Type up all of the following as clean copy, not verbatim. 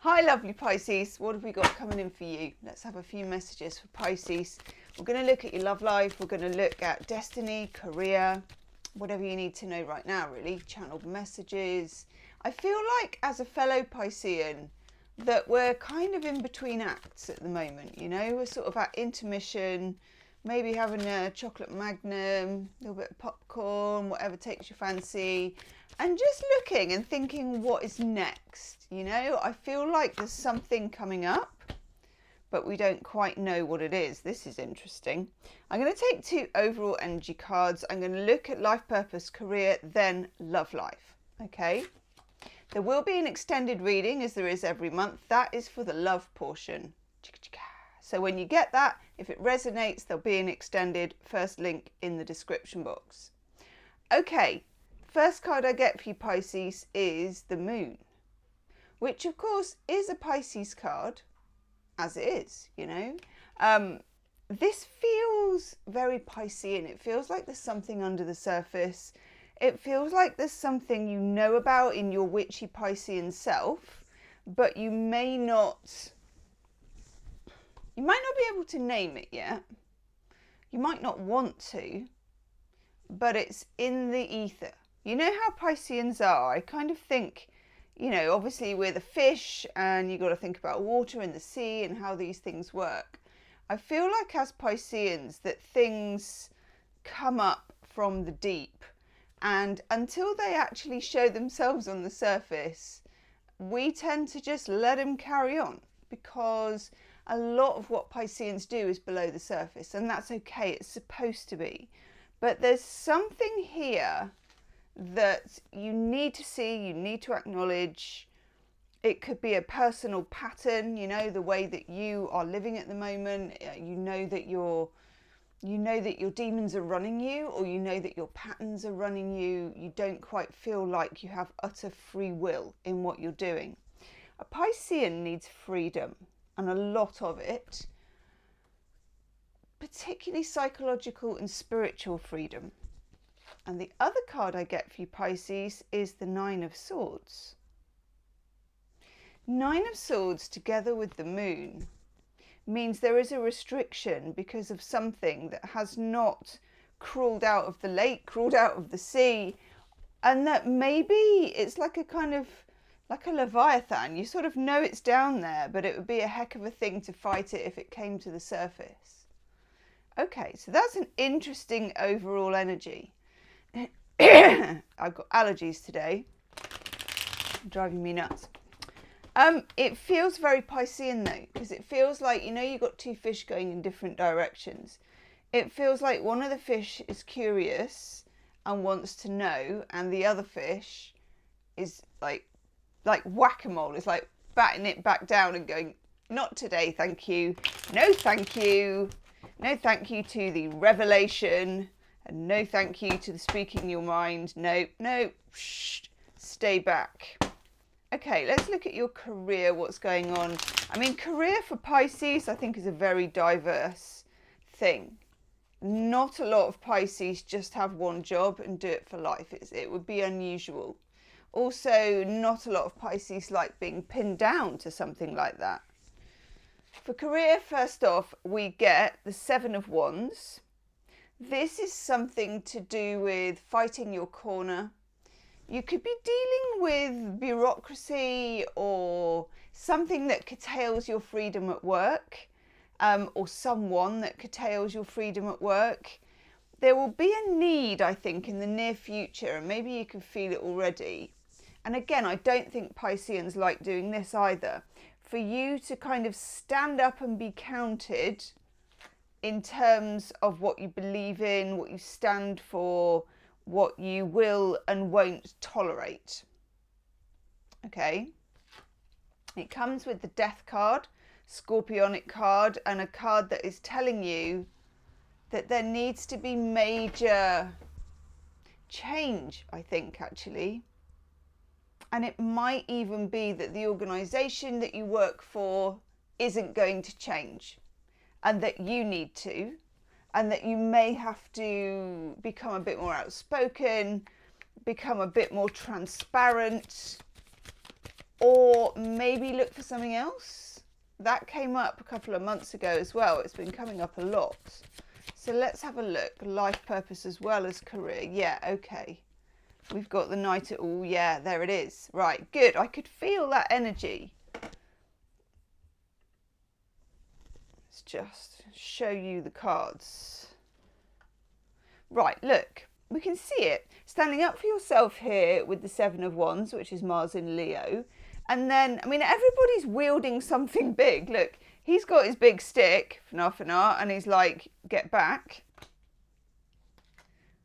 Hi lovely Pisces, what have we got coming in for you? Let's have a few messages for Pisces. We're going to look at your love life, we're going to look at destiny, career, whatever you need to know right now really, channeled messages. I feel like as a fellow Piscean that we're kind of in between acts at the moment, you know, we're sort of at intermission, maybe having a chocolate magnum, a little bit of popcorn, whatever takes your fancy, and just looking and thinking what is next, you know. I feel like there's something coming up, but we don't quite know what it is. This is interesting. I'm going to take 2 overall energy cards. I'm going to look at life purpose, career, then love life, okay? There will be an extended reading as there is every month. That is for the love portion. So when you get that, if it resonates, there'll be an extended first link in the description box. Okay, first card I get for you Pisces is the Moon, which of course is a Pisces card, as it is, you know. This feels very Piscean. It feels like there's something under the surface. It feels like there's something you know about in your witchy Piscean self, but you might not be able to name it yet. You might not want to, but it's in the ether. You know how Pisceans are. I kind of think, you know, obviously we're the fish and you got to think about water and the sea and how these things work. I feel like as Pisceans that things come up from the deep, and until they actually show themselves on the surface, we tend to just let them carry on, because a lot of what Pisceans do is below the surface, and that's okay, it's supposed to be. But there's something here that you need to see, you need to acknowledge. It could be a personal pattern, you know, the way that you are living at the moment. You know that your demons are running you, or you know that your patterns are running you. You don't quite feel like you have utter free will in what you're doing. A Piscean needs freedom, and a lot of it, particularly psychological and spiritual freedom. And the other card I get for you Pisces is the 9 of Swords. 9 of Swords together with the Moon means there is a restriction because of something that has not crawled out of the lake, crawled out of the sea, and that maybe it's like a kind of, like a Leviathan. You sort of know it's down there, but it would be a heck of a thing to fight it if it came to the surface. Okay, so that's an interesting overall energy. I've got allergies today, driving me nuts. It feels very Piscean though, because it feels like, you know, you've got 2 fish going in different directions. It feels like one of the fish is curious and wants to know, and the other fish is like whack-a-mole. It's like batting it back down and going, not today, thank you. No, thank you. No, thank you to the revelation, and no, thank you to the speaking your mind. No, no, shh, stay back. Okay, let's look at your career, what's going on. I mean, career for Pisces, I think, is a very diverse thing. Not a lot of Pisces just have one job and do it for life. It would be unusual. Also, not a lot of Pisces like being pinned down to something like that. For career, first off, we get the 7 of Wands. This is something to do with fighting your corner. You could be dealing with bureaucracy or something that curtails your freedom at work, or someone that curtails your freedom at work. There will be a need, I think, in the near future, and maybe you can feel it already. And again, I don't think Pisceans like doing this either. For you to kind of stand up and be counted in terms of what you believe in, what you stand for, what you will and won't tolerate. Okay. It comes with the Death card, Scorpionic card, and a card that is telling you that there needs to be major change, I think, actually. And it might even be that the organisation that you work for isn't going to change, and that you need to, and that you may have to become a bit more outspoken, become a bit more transparent. or maybe look for something else. That came up a couple of months ago as well. It's been coming up a lot. So let's have a look. Life purpose as well as career. Yeah, okay. We've got the Knight at all. Yeah, there it is. Right, good. I could feel that energy. Let's just show you the cards. Right, look. We can see it. Standing up for yourself here with the Seven of Wands, which is Mars in Leo. And then, I mean, everybody's wielding something big. Look, he's got his big stick, Fana, and he's like, get back.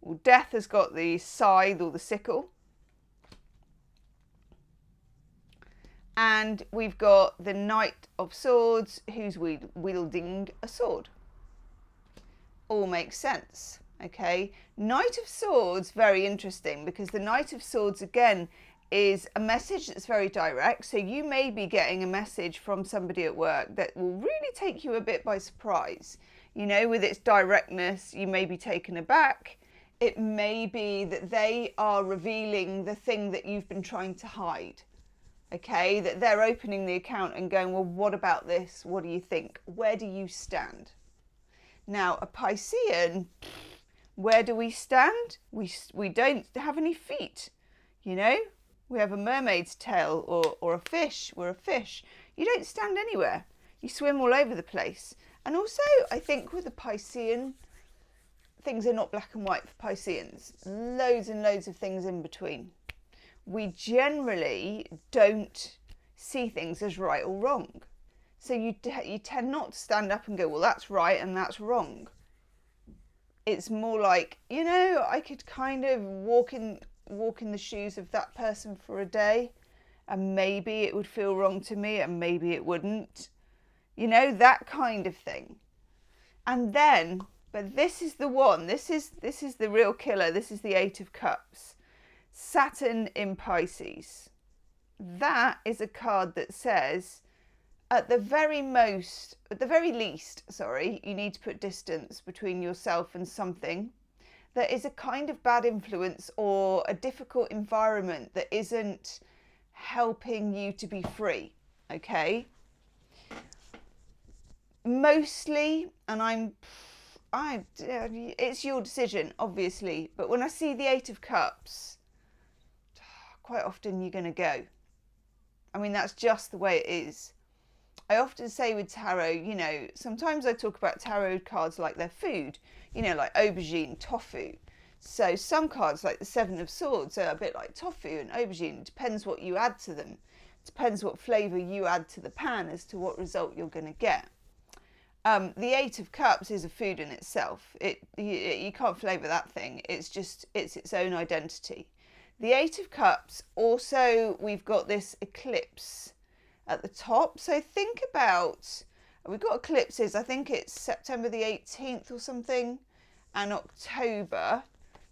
Well, Death has got the scythe or the sickle. And we've got the Knight of Swords, who's wielding a sword. All makes sense, okay? Knight of Swords, very interesting, because the Knight of Swords, again, is a message that's very direct. So you may be getting a message from somebody at work that will really take you a bit by surprise. You know, with its directness, you may be taken aback. It may be that they are revealing the thing that you've been trying to hide. Okay, that they're opening the account and going, well, what about this? What do you think? Where do you stand? Now, a Piscean, where do we stand? We don't have any feet, you know? We have a mermaid's tail or a fish. We're a fish. You don't stand anywhere. You swim all over the place. And also, I think with the Piscean, things are not black and white for Pisceans. Loads and loads of things in between. We generally don't see things as right or wrong. So you tend not to stand up and go, well, that's right and that's wrong. It's more like, you know, I could kind of walk in the shoes of that person for a day, and maybe it would feel wrong to me and maybe it wouldn't. You know, that kind of thing. And then, but this is the one, this is the real killer. This is the Eight of Cups. Saturn in Pisces. That is a card that says, at the very least, you need to put distance between yourself and something. There is a kind of bad influence or a difficult environment that isn't helping you to be free, okay? Mostly, and it's your decision, obviously, but when I see the Eight of Cups, quite often you're going to go. I mean, that's just the way it is. I often say with tarot, you know, sometimes I talk about tarot cards like they're food, you know, like aubergine, tofu. So some cards like the Seven of Swords are a bit like tofu and aubergine. It depends what you add to them. It depends what flavour you add to the pan as to what result you're going to get. The Eight of Cups is a food in itself. You can't flavour that thing. It's its own identity. The Eight of Cups, also we've got this eclipse at the top. So think about, we've got eclipses, I think it's September the 18th or something, and October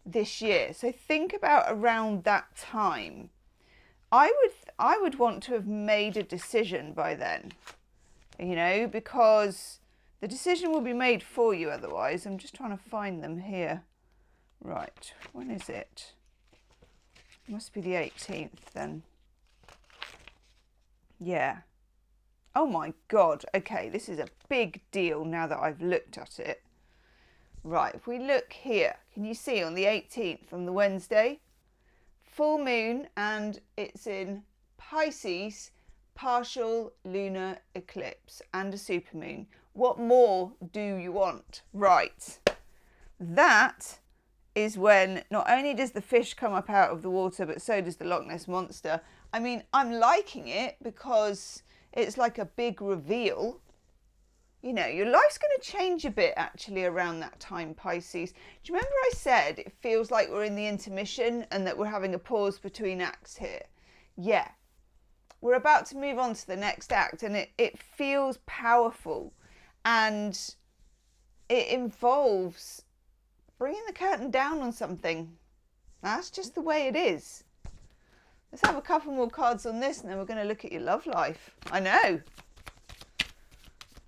this year. So think about around that time. I would want to have made a decision by then, you know, because the decision will be made for you otherwise. I'm just trying to find them here. Right, when is it? Must be the 18th then. Yeah. Oh my God. Okay, this is a big deal now that I've looked at it. Right, if we look here, can you see on the 18th, on the Wednesday, full moon, and it's in Pisces, partial lunar eclipse and a supermoon. What more do you want? Right. That is when not only does the fish come up out of the water, but so does the Loch Ness Monster. I mean, I'm liking it because it's like a big reveal. You know, your life's going to change a bit actually around that time, Pisces. Do you remember I said it feels like we're in the intermission and that we're having a pause between acts here? Yeah. We're about to move on to the next act, and it feels powerful, and it involves bringing the curtain down on something. That's just the way it is. Let's have a couple more cards on this, and then we're going to look at your love life. I know.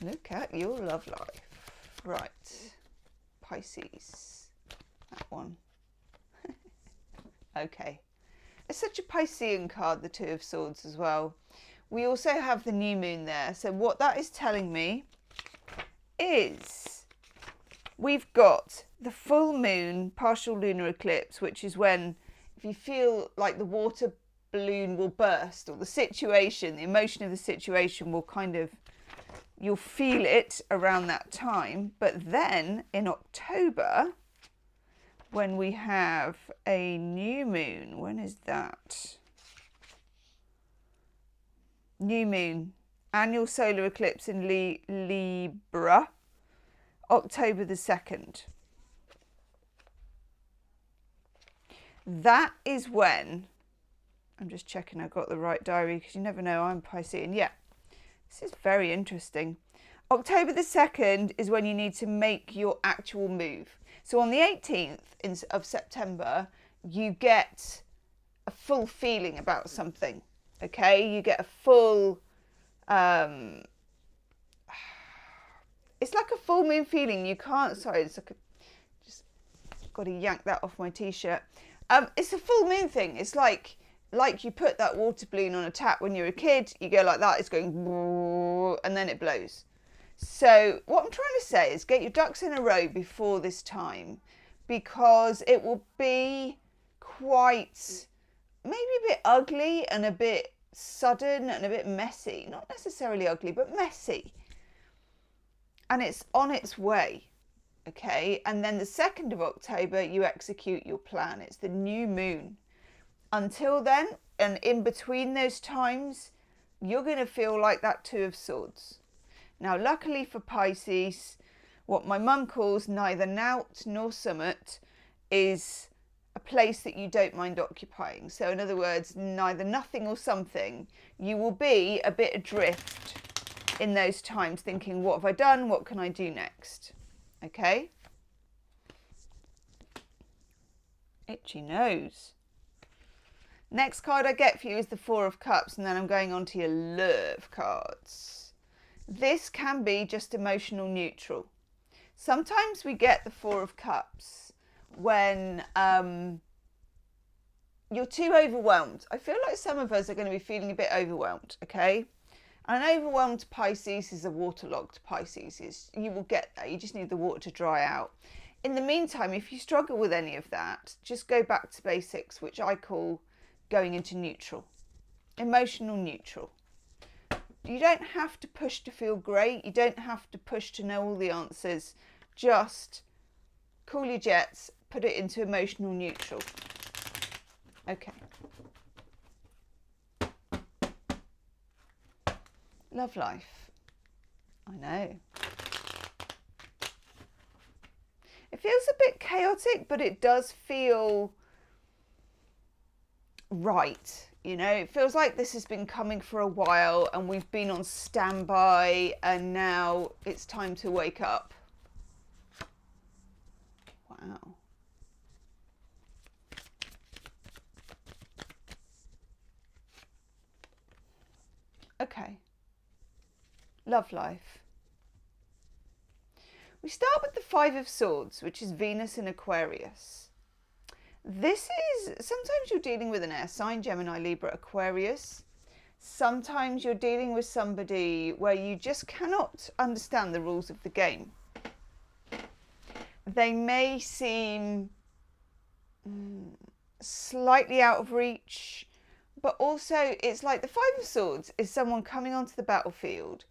Look at your love life. Right. Pisces. That one. Okay. It's such a Piscean card, the Two of Swords as well. We also have the new moon there. So what that is telling me is we've got the full moon, partial lunar eclipse, which is when, if you feel like the water balloon will burst, or the situation, the emotion of the situation will kind of, you'll feel it around that time. But then in October, when we have a new moon, when is that? New moon, annual solar eclipse in Libra, October the 2nd. That is when, I'm just checking I got the right diary, because you never know, I'm Piscean. Yeah, this is very interesting. October the 2nd is when you need to make your actual move. So on the 18th of September, you get a full feeling about something, okay? You get a full, it's like a full moon feeling. You can't, sorry, it's like just got to yank that off my t-shirt. It's a full moon thing. It's like you put that water balloon on a tap when you're a kid. You go like that, it's going, and then it blows. So what I'm trying to say is get your ducks in a row before this time, because it will be quite, maybe a bit ugly and a bit sudden and a bit messy. Not necessarily ugly, but messy. And it's on its way, okay? And then the 2nd of October, you execute your plan. It's the new moon. Until then, and in between those times, you're going to feel like that Two of Swords. Now, luckily for Pisces, what my mum calls neither Nout nor Summit is a place that you don't mind occupying. So in other words, neither nothing or something. You will be a bit adrift in those times, thinking, what have I done? What can I do next? Okay? Itchy nose. Next card I get for you is the Four of Cups, and then I'm going on to your love cards. This can be just emotional neutral. Sometimes we get the Four of Cups when you're too overwhelmed. I feel like some of us are going to be feeling a bit overwhelmed, okay? An overwhelmed Pisces is a waterlogged Pisces. You will get there. You just need the water to dry out. In the meantime, if you struggle with any of that, just go back to basics, which I call going into neutral. Emotional neutral. You don't have to push to feel great. You don't have to push to know all the answers. Just cool your jets, put it into emotional neutral. Okay. Love life. I know. It feels a bit chaotic, but it does feel right. You know, it feels like this has been coming for a while and we've been on standby and now it's time to wake up. Wow. Okay. Love life. We start with the Five of Swords, which is Venus in Aquarius. This is, sometimes you're dealing with an air sign, Gemini, Libra, Aquarius. Sometimes you're dealing with somebody where you just cannot understand the rules of the game. They may seem slightly out of reach, but also it's like the Five of Swords is someone coming onto the battlefield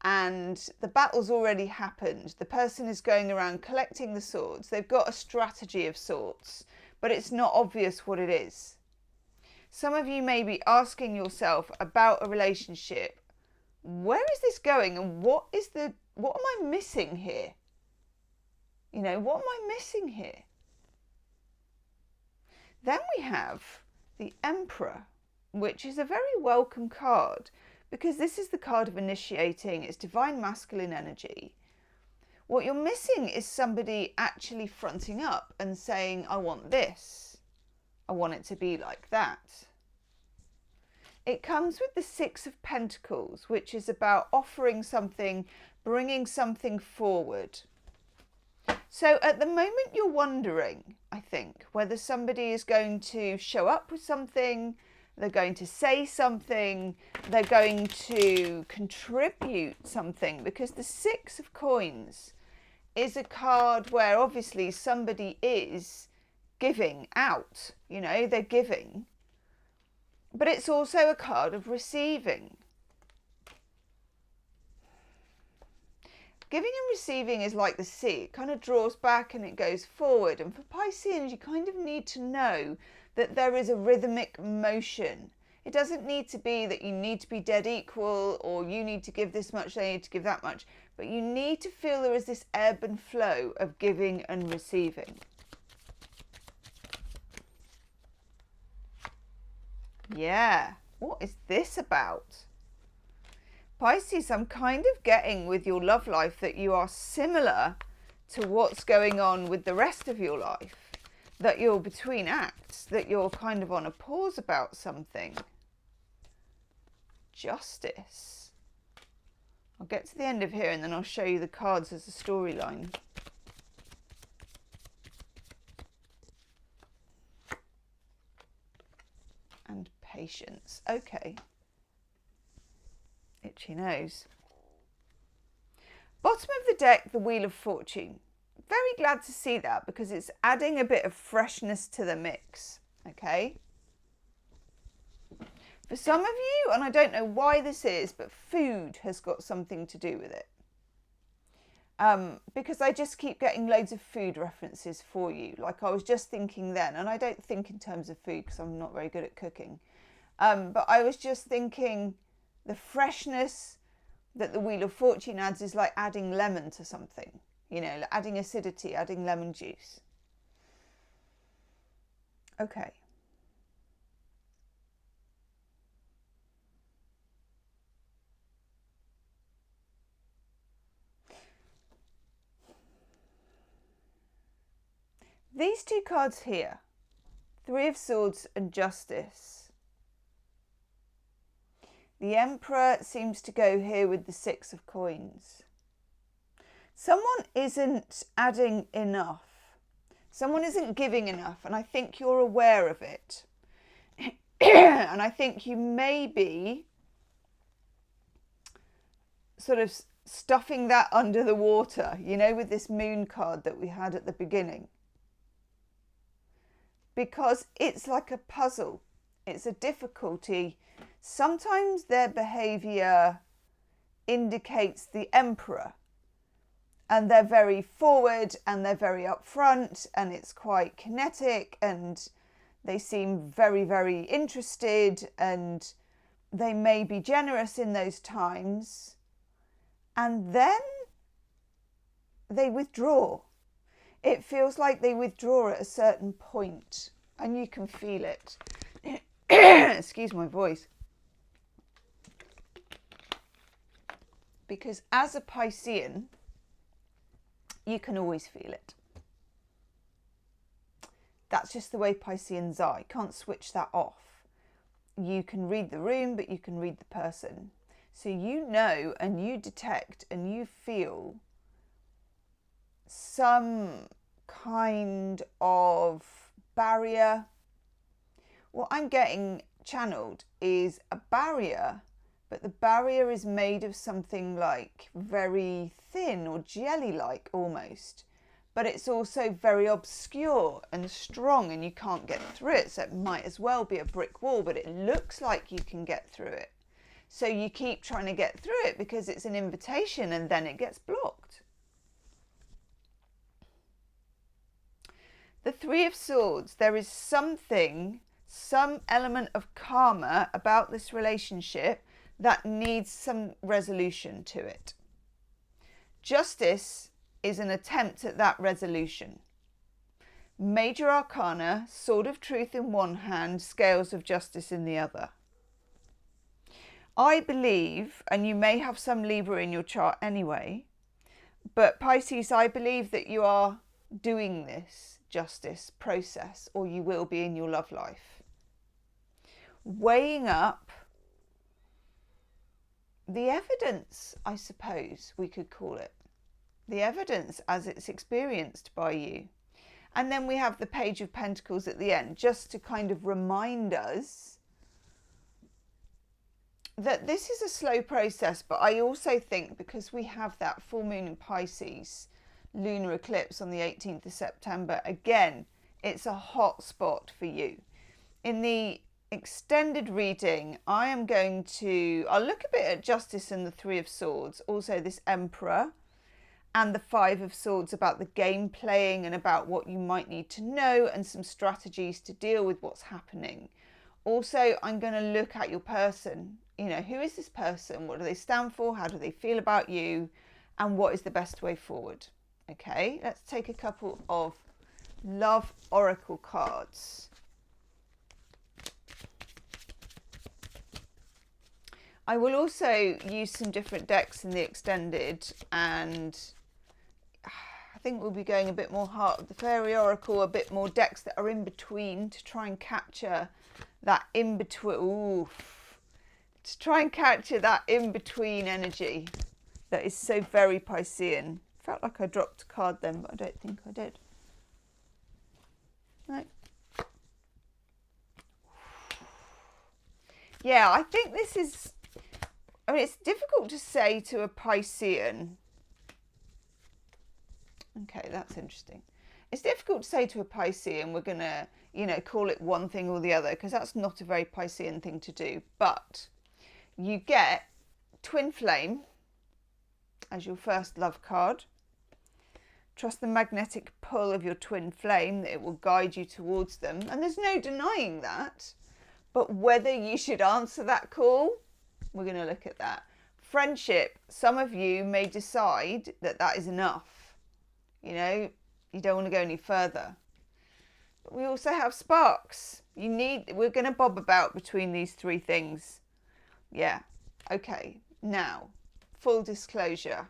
and the battle's already happened. The person is going around collecting the swords. They've got a strategy of sorts, but it's not obvious what it is. Some of you may be asking yourself about a relationship. Where is this going and what am I missing here? You know, what am I missing here? Then we have the Emperor, which is a very welcome card because this is the card of initiating. It's divine masculine energy. What you're missing is somebody actually fronting up and saying, I want this. I want it to be like that. It comes with the Six of Pentacles, which is about offering something, bringing something forward. So at the moment you're wondering, I think, whether somebody is going to show up with something, they're going to say something, they're going to contribute something, because the Six of Coins is a card where obviously somebody is giving out, you know, they're giving, but it's also a card of receiving. Giving and receiving is like the sea. It kind of draws back and it goes forward. And for Pisceans, you kind of need to know that there is a rhythmic motion. It doesn't need to be that you need to be dead equal, or you need to give this much, they need to give that much. But you need to feel there is this ebb and flow of giving and receiving. Yeah, what is this about? Pisces, I'm kind of getting with your love life that you are similar to what's going on with the rest of your life. That you're between acts, that you're kind of on a pause about something. Justice. I'll get to the end of here and then I'll show you the cards as a storyline. And patience. Okay. Itchy nose. Bottom of the deck, the Wheel of Fortune. Very glad to see that because it's adding a bit of freshness to the mix. Okay. For some of you, and I don't know why this is, but food has got something to do with it. Because I just keep getting loads of food references for you. Like I was just thinking then, and I don't think in terms of food because I'm not very good at cooking. But I was just thinking the freshness that the Wheel of Fortune adds is like adding lemon to something. You know, like adding acidity, adding lemon juice. Okay. These two cards here, Three of Swords and Justice. The Emperor seems to go here with the Six of Coins. Someone isn't adding enough. Someone isn't giving enough, and I think you're aware of it. And I think you may be sort of stuffing that under the water, you know, with this Moon card that we had at the beginning. Because it's like a puzzle. It's a difficulty. Sometimes their behaviour indicates the Emperor. And they're very forward and they're very upfront and it's quite kinetic and they seem very, very interested and they may be generous in those times. And then they withdraw. It feels like they withdraw at a certain point and you can feel it. Excuse my voice. Because as a Piscean, you can always feel it. That's just the way Pisceans are. You can't switch that off. You can read the room, but you can read the person. So you know and you detect and you feel some kind of barrier. What I'm getting channeled is a barrier, but the barrier is made of something like very thin or jelly-like almost. But it's also very obscure and strong and you can't get through it. So it might as well be a brick wall, but it looks like you can get through it. So you keep trying to get through it because it's an invitation and then it gets blocked. The Three of Swords, there is something, some element of karma about this relationship that needs some resolution to it. Justice is an attempt at that resolution. Major Arcana, Sword of Truth in one hand, Scales of Justice in the other. I believe, and you may have some Libra in your chart anyway, but Pisces, I believe that you are doing this justice process, or you will be in your love life. Weighing up the evidence, I suppose we could call it. the evidence as it's experienced by you. And then we have the Page of Pentacles at the end, just to kind of remind us that this is a slow process. But I also think because we have that full moon in Pisces, lunar eclipse on the 18th of September, again, it's a hot spot for you. In the extended reading, I'll look a bit at Justice and the Three of Swords, also this Emperor and the Five of Swords, about the game playing and about what you might need to know and some strategies to deal with what's happening. Also, I'm going to look at your person. You know, who is this person? What do they stand for? How do they feel about you? And what is the best way forward? Okay, let's take a couple of love oracle cards. I will also use some different decks in the extended, and I think we'll be going a bit more Heart of the Fairy Oracle, a bit more decks that are in between, to try and capture that in between. To try and capture that in between energy that is so very Piscean. Felt like I dropped a card then, but I don't think I did. No. Yeah, I think this is, I mean, it's difficult to say to a Piscean. Okay, that's interesting. It's difficult to say to a Piscean, we're going to, you know, call it one thing or the other, because that's not a very Piscean thing to do. But you get Twin Flame as your first love card. Trust the magnetic pull of your twin flame, that it will guide you towards them. And there's no denying that. But whether you should answer that call, we're going to look at that. Friendship, some of you may decide that that is enough. You know, you don't want to go any further. But we also have sparks. We're going to bob about between these three things. Yeah. Okay. Now, full disclosure.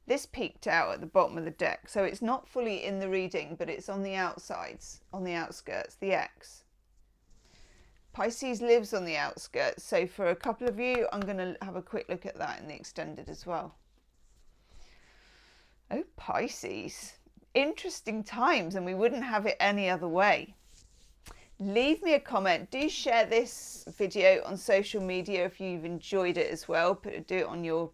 This peeked out at the bottom of the deck, so it's not fully in the reading, but it's on the outsides, on the outskirts, the X. Pisces lives on the outskirts, so for a couple of you, I'm going to have a quick look at that in the extended as well. Oh, Pisces. Interesting times, and we wouldn't have it any other way. Leave me a comment. Do share this video on social media if you've enjoyed it as well. Do it on your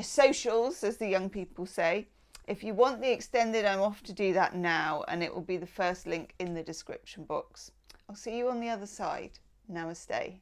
socials, as the young people say. If you want the extended, I'm off to do that now, and it will be the first link in the description box. I'll see you on the other side. Namaste.